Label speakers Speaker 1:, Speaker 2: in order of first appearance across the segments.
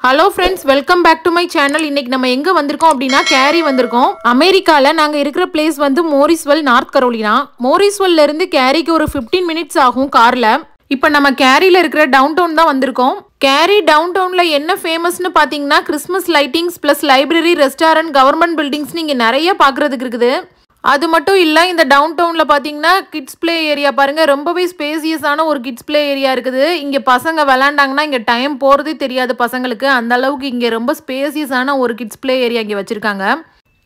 Speaker 1: Hello friends, welcome back to my channel. இன்னைக்கு நம்ம எங்க வந்திருக்கோம் அப்படினா கேரி வந்திருக்கோம். அமெரிக்கால நாங்க இருக்கிற பிளேஸ் வந்து மோரிஸ்வெல், நார்த் கரோலினா. மோரிஸ்வெல்ல இருந்து கேரிக்கு ஒரு 15 minutes ஆகும் கார்ல. இப்போ நம்ம கேரில இருக்கிற டவுன்டவுன் தான் வந்திருக்கோம். கேரி டவுன்டவுன்ல என்ன ஃபேமஸ்னு பாத்தீங்கன்னா Christmas lightings plus library, restaurant, government buildings நீங்க நிறைய பார்க்கிறதுக்கு இருக்குது. அது மட்டும் இல்ல இந்த டவுன்டவுன்ல பாத்தீங்கன்னா கிட்ஸ் ப்ளே ஏரியா பாருங்க, ரொம்பவே ஸ்பேசியஸான ஒரு கிட்ஸ் ப்ளே ஏரியா இருக்குது. இங்க பசங்க விளையாண்டாங்கன்னா இங்க டைம் போறதே தெரியாது பசங்களுக்கு. அந்த அளவுக்கு இங்க ரொம்ப ஸ்பேசியஸான ஒரு கிட்ஸ் ப்ளே ஏரியா இங்க வச்சிருக்காங்க.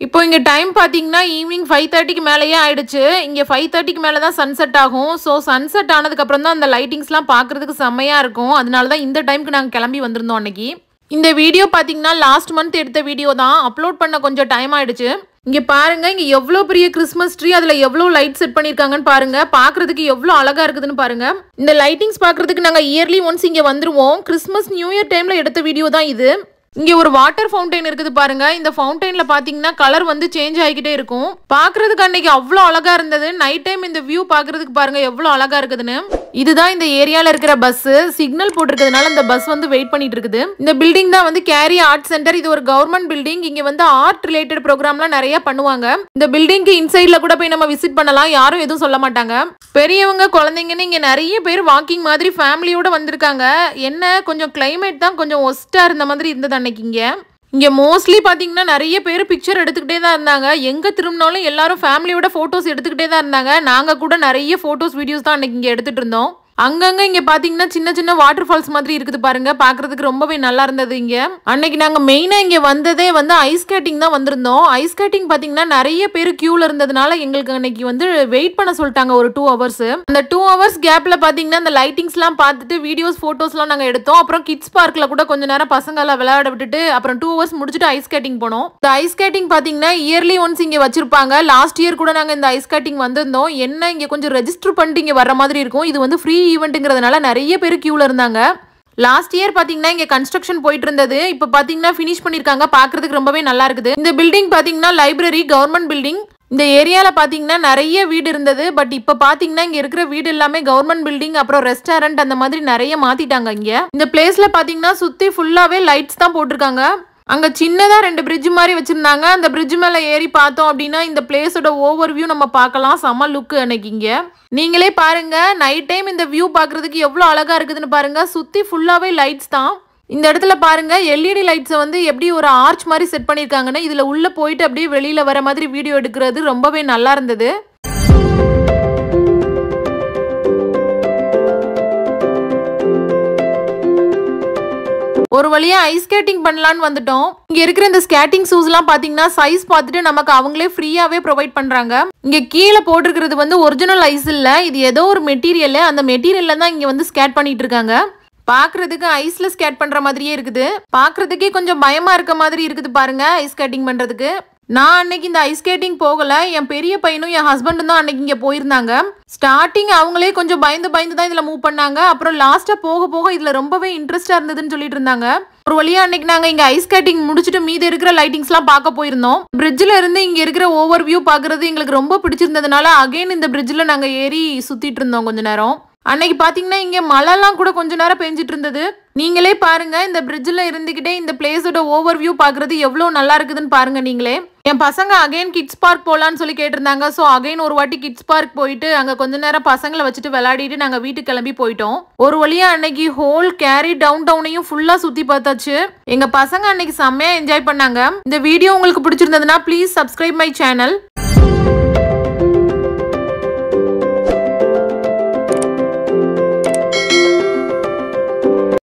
Speaker 1: இப்போ இங்க டைம் பாத்தீங்கன்னா ஈவினிங் 5:30க்கு மேலேயே ஆயிடுச்சு. இங்க 5:30க்கு மேல தான் சன்செட் ஆகும். ஸோ சன்செட் ஆனதுக்கு அப்புறம் தான் அந்த லைட்டிங்ஸ்லாம் பார்க்கறதுக்கு செம்மையா இருக்கும். அதனால தான் இந்த டைம்க்கு நாங்கள் கிளம்பி வந்திருந்தோம் அன்னைக்கு. இந்த வீடியோ பாத்தீங்கன்னா லாஸ்ட் மந்த் எடுத்த வீடியோ தான். அப்லோட் பண்ண கொஞ்சம் டைம் ஆயிடுச்சு. இங்க பாருங்க, இங்க எவ்வளவு பெரிய கிறிஸ்மஸ் ட்ரீ, அதுல எவ்வளவு லைட் செட் பண்ணிருக்காங்கன்னு பாருங்க. பாக்குறதுக்கு எவ்வளவு அழகா இருக்குதுன்னு பாருங்க. இந்த லைட்டிங்ஸ் பாக்குறதுக்கு நாங்க இயர்லி ஒன்ஸ் இங்க வந்துருவோம். கிறிஸ்மஸ் நியூ இயர் டைம்ல எடுத்த வீடியோ தான் இது. இங்க ஒரு வாட்டர் ஃபவுண்டைன் இருக்குது பாருங்க. இந்த ஃபவுண்டைன்ல பாத்தீங்கன்னா கலர் வந்து சேஞ்ச் ஆகிக்கிட்டே இருக்கும். பாக்குறதுக்கு அன்னைக்கு அவ்வளவு அழகா இருந்தது. நைட் டைம் இந்த வியூ பாக்குறதுக்கு பாருங்க எவ்வளவு அழகா இருக்குதுன்னு. இதுதான் இந்த ஏரியால இருக்கிற பஸ். சிக்னல் போட்டிருக்கிறதுனால இந்த பஸ் வந்து வெயிட் பண்ணிட்டு இருக்குது. இந்த பில்டிங் தான் வந்து கேரி ஆர்ட் சென்டர். இது ஒரு கவர்மெண்ட் பில்டிங். இங்க வந்து ஆர்ட் ரிலேட்டட் ப்ரோக்ராம்லாம் நிறைய பண்ணுவாங்க. இந்த பில்டிங்க்கு இன்சைட்ல கூட போய் நம்ம விசிட் பண்ணலாம். யாரும் எதுவும் சொல்ல மாட்டாங்க. பெரியவங்க, குழந்தைங்கன்னு இங்க நிறைய பேர் வாக்கிங் மாதிரி ஃபேமிலியோட வந்திருக்காங்க. என்ன கொஞ்சம் கிளைமேட் தான் கொஞ்சம் ஒஸ்டா இருந்த மாதிரி இருந்தது அன்னைக்கு. இங்க மோஸ்ட்லி பாத்தீங்கன்னா நிறைய பேர் பிக்சர் எடுத்துக்கிட்டே தான் இருந்தாங்க. எங்க திரும்பினாலும் எல்லாரும் ஃபேமிலியோட போட்டோஸ் எடுத்துக்கிட்டே தான் இருந்தாங்க. நாங்க கூட நிறைய போட்டோஸ், வீடியோஸ் தான் அன்னைக்கு இங்க எடுத்துட்டு இருந்தோம். அங்கங்க இங்க பாத்தீங்கன்னா சின்ன சின்ன வாட்டர் ஃபால்ஸ் மாதிரி இருக்குது பாருங்க. பாக்குறதுக்கு ரொம்பவே நல்லா இருந்தது. இங்க அன்னைக்கு நாங்க மெயினா இங்க வந்ததே வந்து ஐஸ் ஸ்கேட்டிங் தான் வந்திருந்தோம். ஐஸ் ஸ்கேட்டிங் பாத்தீங்கன்னா நிறைய பேர் கியூல இருந்ததுனால எங்களுக்கு அன்னைக்கு வந்து வெயிட் பண்ண சொல்லிட்டாங்க ஒரு 2 hours. அந்த 2 hours கேப்ல பாத்தீங்கன்னா அந்த லைட்டிங்ஸ் எல்லாம் பார்த்துட்டு வீடியோஸ், போட்டோஸ் எல்லாம் நாங்க எடுத்தோம். அப்புறம் கிட்ஸ் பார்க்ல கூட கொஞ்ச நேரம் பசங்க எல்லாம் விளையாட விட்டுட்டு அப்புறம் 2 hours முடிச்சுட்டு ஐஸ் ஸ்கேட்டிங் போனோம். இந்த ஐஸ் ஸ்கேட்டிங் பாத்தீங்கன்னா இயர்லி ஒன்ஸ் இங்க வச்சிருப்பாங்க. லாஸ்ட் இயர் கூட நாங்க இந்த ஐஸ் ஸ்கேட்டிங் வந்திருந்தோம். என்ன இங்க கொஞ்சம் ரெஜிஸ்டர் பண்ணிட்டு இங்க வர மாதிரி இருக்கும். இது வந்து ஃப்ரீ ஈவெண்ட்ங்கிறதுனால நிறைய பேர் கியூல இருந்தாங்க. லாஸ்ட் இயர் பாத்தீங்கன்னா இங்க கன்ஸ்ட்ரக்ஷன் போயிட்டு இருந்தது. இப்ப பாத்தீங்கன்னா ஃபினிஷ் பண்ணிருக்காங்க. பாக்குறதுக்கு ரொம்பவே நல்லா இருக்குது. இந்த பில்டிங் பாத்தீங்கன்னா லைப்ரரி, கவர்மெண்ட் பில்டிங். இந்த ஏரியால பாத்தீங்கன்னா நிறைய வீடு இருந்தது. பட் இப்ப பாத்தீங்கன்னா இங்க இருக்கிற வீடு எல்லாமே கவர்மெண்ட் பில்டிங், அப்புறம் ரெஸ்டாரண்ட் அந்த மாதிரி நிறைய மாத்திட்டாங்க. இங்க இந்த பிளேஸ்ல பாத்தீங்கன்னா சுத்தி ஃபுல்லாவே லைட்ஸ் தான் போட்டிருக்காங்க. அங்க சின்னதா 2 பிரிட்ஜ் மாதிரி வச்சிருந்தாங்க. அந்த பிரிட்ஜ் மேல ஏறி பார்த்தோம் அப்படின்னா இந்த பிளேஸோட ஓவர் வியூ நம்ம பார்க்கலாம். செம லுக் அன்னைக்கு இங்க. நீங்களே பாருங்க, நைட் டைம் இந்த வியூ பார்க்கிறதுக்கு எவ்வளவு அழகா இருக்குதுன்னு பாருங்க. சுத்தி ஃபுல்லாவே லைட்ஸ் தான். இந்த இடத்துல பாருங்க எல்இடி லைட்ஸை வந்து எப்படி ஒரு ஆர்ச் மாதிரி செட் பண்ணிருக்காங்கன்னு. இதுல உள்ள போயிட்டு அப்படியே வெளியில வர மாதிரி வீடியோ எடுக்கிறது ரொம்பவே நல்லா இருந்தது. ஒரு வழியா ஐஸ் ஸ்கேட்டிங் பண்ணலான்னு வந்துட்டோம். இங்க இருக்கிற இந்த ஸ்கேட்டிங் ஷூஸ் எல்லாம் பாத்தீங்கன்னா சைஸ் பார்த்துட்டு நமக்கு அவங்களே ஃப்ரீயாவே ப்ரொவைட் பண்றாங்க. இங்க கீழே போட்டிருக்கிறது வந்து ஒரிஜினல் ஐஸ் இல்ல, இது ஏதோ ஒரு மெட்டீரியல். அந்த மெட்டீரியல்ல தான் இங்க வந்து ஸ்கேட் பண்ணிட்டு இருக்காங்க. பாக்குறதுக்கு ஐஸ்ல ஸ்கேட் பண்ற மாதிரியே இருக்குது. பாக்குறதுக்கே கொஞ்சம் பயமா இருக்க மாதிரி இருக்குது பாருங்க ஐஸ் ஸ்கேட்டிங் பண்றதுக்கு. நான் அன்னைக்கு இந்த ஐஸ் ஸ்கேட்டிங் போகல. என் பெரிய பையனும் என் ஹஸ்பண்டும் தான் அன்னைக்கு இங்க போயிருந்தாங்க. ஸ்டார்டிங் அவங்களே கொஞ்சம் பயந்து தான் இதுல மூவ் பண்ணாங்க. அப்புறம் லாஸ்டா போக போக இதுல ரொம்பவே இன்ட்ரெஸ்டா இருந்ததுன்னு சொல்லிட்டு இருந்தாங்க. ஒரு வழியா அன்னைக்கு நாங்க இங்க ஐஸ் ஸ்கேட்டிங் முடிச்சுட்டு மீதி இருக்கிற லைட்டிங்ஸ் எல்லாம் பார்க்க போயிருந்தோம். பிரிட்ஜ்ல இருந்து இங்க இருக்கிற ஓவர் வியூ பாக்குறது எங்களுக்கு ரொம்ப பிடிச்சிருந்ததுனால அகைன் இந்த பிரிட்ஜ்ல நாங்க ஏறி சுத்திட்டு இருந்தோம் கொஞ்ச நேரம். அன்னைக்கு பாத்தீங்கன்னா இங்க மழைலாம் கூட கொஞ்ச நேரம் பெஞ்சிட்டு இருந்தது. நீங்களே பாருங்க, இந்த பிரிட்ஜ்ல இருந்துகிட்டே இந்த பிளேஸோட ஓவர் வியூ பாக்குறது எவ்வளவு நல்லா இருக்குதுன்னு பாருங்க நீங்களே. என் பசங்க அகைன் கிட்ஸ் பார்க் போலான்னு சொல்லி கேட்டிருந்தாங்க. ஸோ அகைன் ஒரு வாட்டி கிட்ஸ் பார்க் போயிட்டு அங்க கொஞ்ச நேரம் பசங்களை வச்சுட்டு விளையாடிட்டு நாங்க வீட்டுக்கு கிளம்பி போயிட்டோம். ஒரு வழியா அன்னைக்கு ஹோல் கேரி டவுன் டவுனையும் ஃபுல்லா சுத்தி பார்த்தாச்சு. எங்க பசங்க அன்னைக்கு செம்மையா என்ஜாய் பண்ணாங்க. இந்த வீடியோ உங்களுக்கு பிடிச்சிருந்ததுன்னா ப்ளீஸ் சப்ஸ்கிரைப் மை சேனல்.